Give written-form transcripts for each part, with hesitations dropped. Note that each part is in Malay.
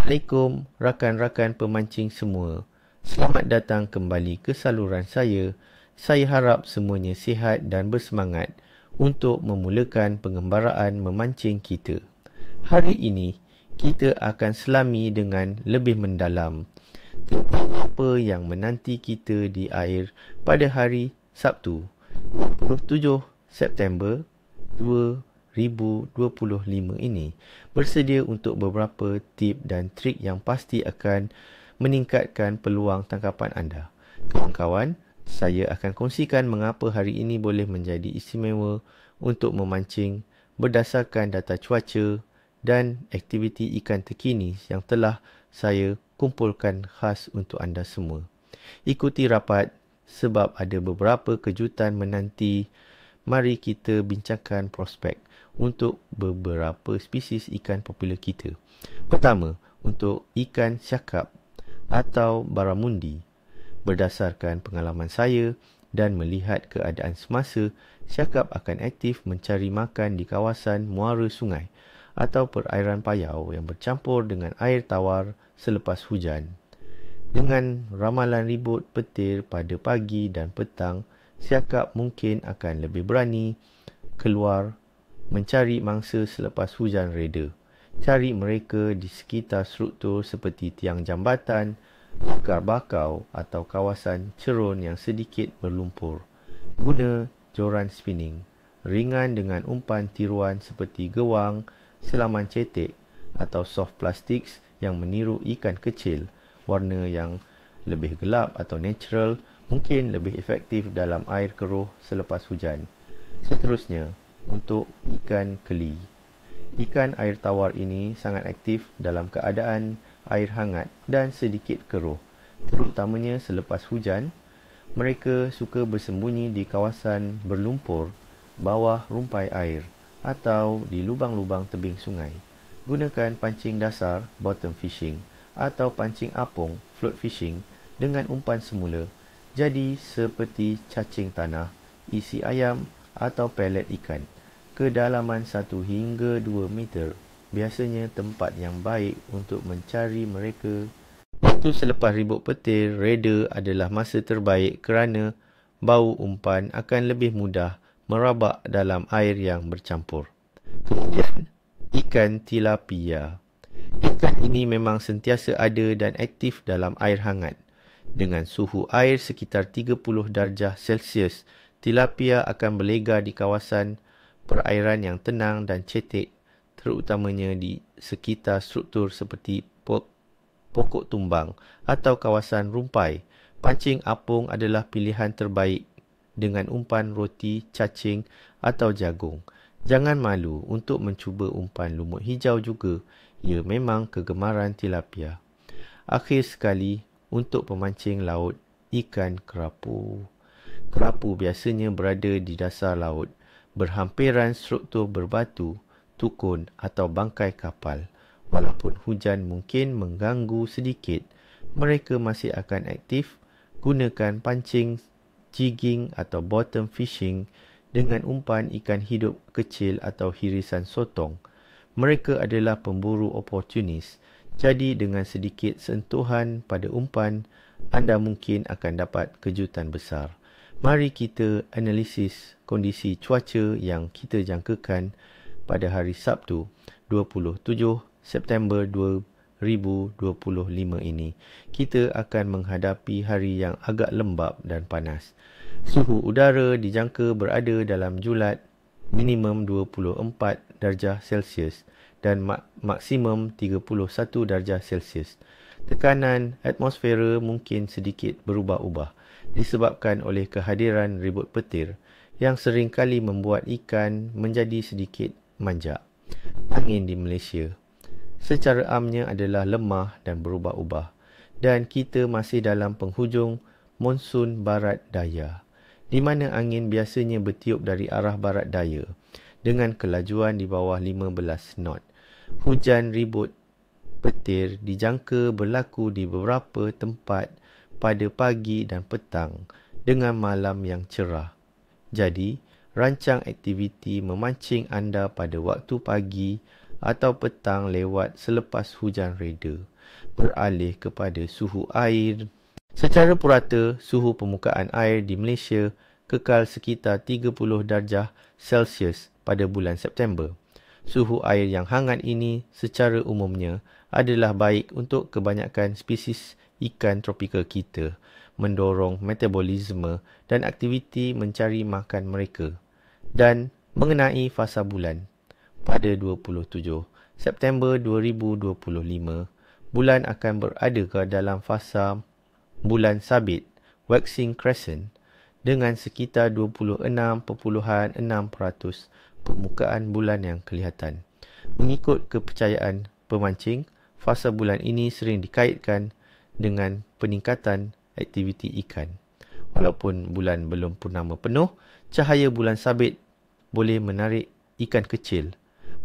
Assalamualaikum rakan-rakan pemancing semua. Selamat datang kembali ke saluran saya. Saya harap semuanya sihat dan bersemangat untuk memulakan pengembaraan memancing kita. Hari ini, kita akan selami dengan lebih mendalam tentang apa yang menanti kita di air pada hari Sabtu, 27 September 2025 ini. Bersedia untuk beberapa tip dan trik yang pasti akan meningkatkan peluang tangkapan anda. Kawan-kawan, saya akan kongsikan mengapa hari ini boleh menjadi istimewa untuk memancing berdasarkan data cuaca dan aktiviti ikan terkini yang telah saya kumpulkan khas untuk anda semua. Ikuti rapat sebab ada beberapa kejutan menanti. Mari kita bincangkan prospek untuk beberapa spesies ikan popular kita. Pertama, untuk ikan syakap atau barramundi. Berdasarkan pengalaman saya dan melihat keadaan semasa, syakap akan aktif mencari makan di kawasan muara sungai atau perairan payau yang bercampur dengan air tawar selepas hujan. Dengan ramalan ribut petir pada pagi dan petang, syakap mungkin akan lebih berani keluar mencari mangsa selepas hujan reda. Cari mereka di sekitar struktur seperti tiang jambatan, bakar bakau atau kawasan cerun yang sedikit berlumpur. Guna joran spinning ringan dengan umpan tiruan seperti gewang, selaman cetek atau soft plastics yang meniru ikan kecil. Warna yang lebih gelap atau natural mungkin lebih efektif dalam air keruh selepas hujan. Seterusnya, untuk ikan keli. Ikan air tawar ini sangat aktif dalam keadaan air hangat dan sedikit keruh. Terutamanya selepas hujan, mereka suka bersembunyi di kawasan berlumpur, bawah rumpai air atau di lubang-lubang tebing sungai. Gunakan pancing dasar, bottom fishing, atau pancing apung, float fishing, dengan umpan semula. Jadi seperti cacing tanah, isi ayam atau pelet ikan. Kedalaman 1 hingga 2 meter biasanya tempat yang baik untuk mencari mereka. Waktu selepas ribut petir reda adalah masa terbaik kerana bau umpan akan lebih mudah merabak dalam air yang bercampur. Kemudian, ikan tilapia. Ikan ini memang sentiasa ada dan aktif dalam air hangat. Dengan suhu air sekitar 30 darjah Celsius, tilapia akan berlega di kawasan perairan yang tenang dan cetek, terutamanya di sekitar struktur seperti pokok tumbang atau kawasan rumpai. Pancing apung adalah pilihan terbaik dengan umpan roti, cacing atau jagung. Jangan malu untuk mencuba umpan lumut hijau juga. Ia memang kegemaran tilapia. Akhir sekali, untuk pemancing laut, ikan kerapu. Kerapu biasanya berada di dasar laut, berhampiran struktur berbatu, tukun atau bangkai kapal. Walaupun hujan mungkin mengganggu sedikit, mereka masih akan aktif. Gunakan pancing, jigging atau bottom fishing dengan umpan ikan hidup kecil atau hirisan sotong. Mereka adalah pemburu oportunis. Jadi dengan sedikit sentuhan pada umpan, anda mungkin akan dapat kejutan besar. Mari kita analisis kondisi cuaca yang kita jangkakan pada hari Sabtu 27 September 2025 ini. Kita akan menghadapi hari yang agak lembap dan panas. Suhu udara dijangka berada dalam julat minimum 24 darjah Celsius dan maksimum 31 darjah Celsius. Tekanan atmosfera mungkin sedikit berubah-ubah disebabkan oleh kehadiran ribut petir yang sering kali membuat ikan menjadi sedikit manjak. Angin di Malaysia secara amnya adalah lemah dan berubah-ubah, dan kita masih dalam penghujung monsun barat daya, di mana angin biasanya bertiup dari arah barat daya dengan kelajuan di bawah 15 knot. Hujan ribut petir dijangka berlaku di beberapa tempat pada pagi dan petang dengan malam yang cerah. Jadi, rancang aktiviti memancing anda pada waktu pagi atau petang lewat selepas hujan reda. Beralih kepada suhu air. Secara purata, suhu permukaan air di Malaysia kekal sekitar 30 darjah Celsius pada bulan September. Suhu air yang hangat ini secara umumnya adalah baik untuk kebanyakan spesies ikan tropikal kita, mendorong metabolisme dan aktiviti mencari makan mereka. Dan mengenai fasa bulan, pada 27 September 2025, bulan akan berada ke dalam fasa bulan sabit, waxing crescent, dengan sekitar 26.6% permukaan bulan yang kelihatan. Mengikut kepercayaan pemancing, fasa bulan ini sering dikaitkan dengan peningkatan aktiviti ikan. Walaupun bulan belum purnama penuh, cahaya bulan sabit boleh menarik ikan kecil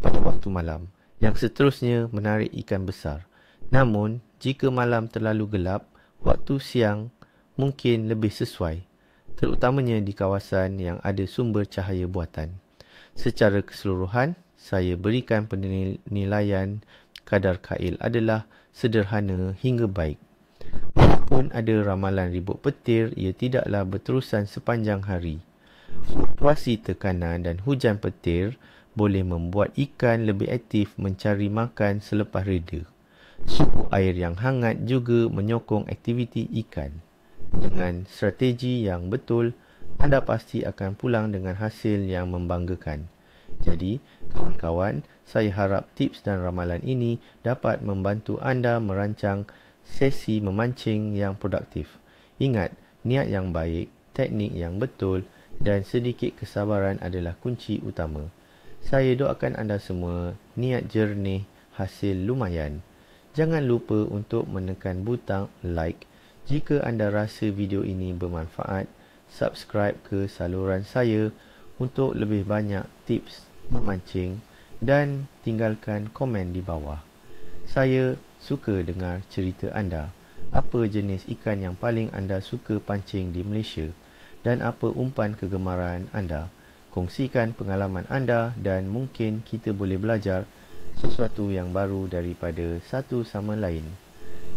pada waktu malam, yang seterusnya menarik ikan besar. Namun, jika malam terlalu gelap, waktu siang mungkin lebih sesuai, terutamanya di kawasan yang ada sumber cahaya buatan. Secara keseluruhan, saya berikan penilaian kadar Kail adalah sederhana hingga baik. Walaupun ada ramalan ribut petir, ia tidaklah berterusan sepanjang hari. Fluktuasi tekanan dan hujan petir boleh membuat ikan lebih aktif mencari makan selepas reda. Suhu air yang hangat juga menyokong aktiviti ikan. Dengan strategi yang betul, anda pasti akan pulang dengan hasil yang membanggakan. Jadi, kawan-kawan, saya harap tips dan ramalan ini dapat membantu anda merancang sesi memancing yang produktif. Ingat, niat yang baik, teknik yang betul dan sedikit kesabaran adalah kunci utama. Saya doakan anda semua niat jernih, hasil lumayan. Jangan lupa untuk menekan butang like jika anda rasa video ini bermanfaat. Subscribe ke saluran saya untuk lebih banyak tips memancing dan tinggalkan komen di bawah. Saya suka dengar cerita anda. Apa jenis ikan yang paling anda suka pancing di Malaysia dan apa umpan kegemaran anda? Kongsikan pengalaman anda dan mungkin kita boleh belajar sesuatu yang baru daripada satu sama lain.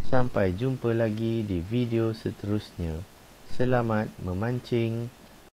Sampai jumpa lagi di video seterusnya. Selamat memancing.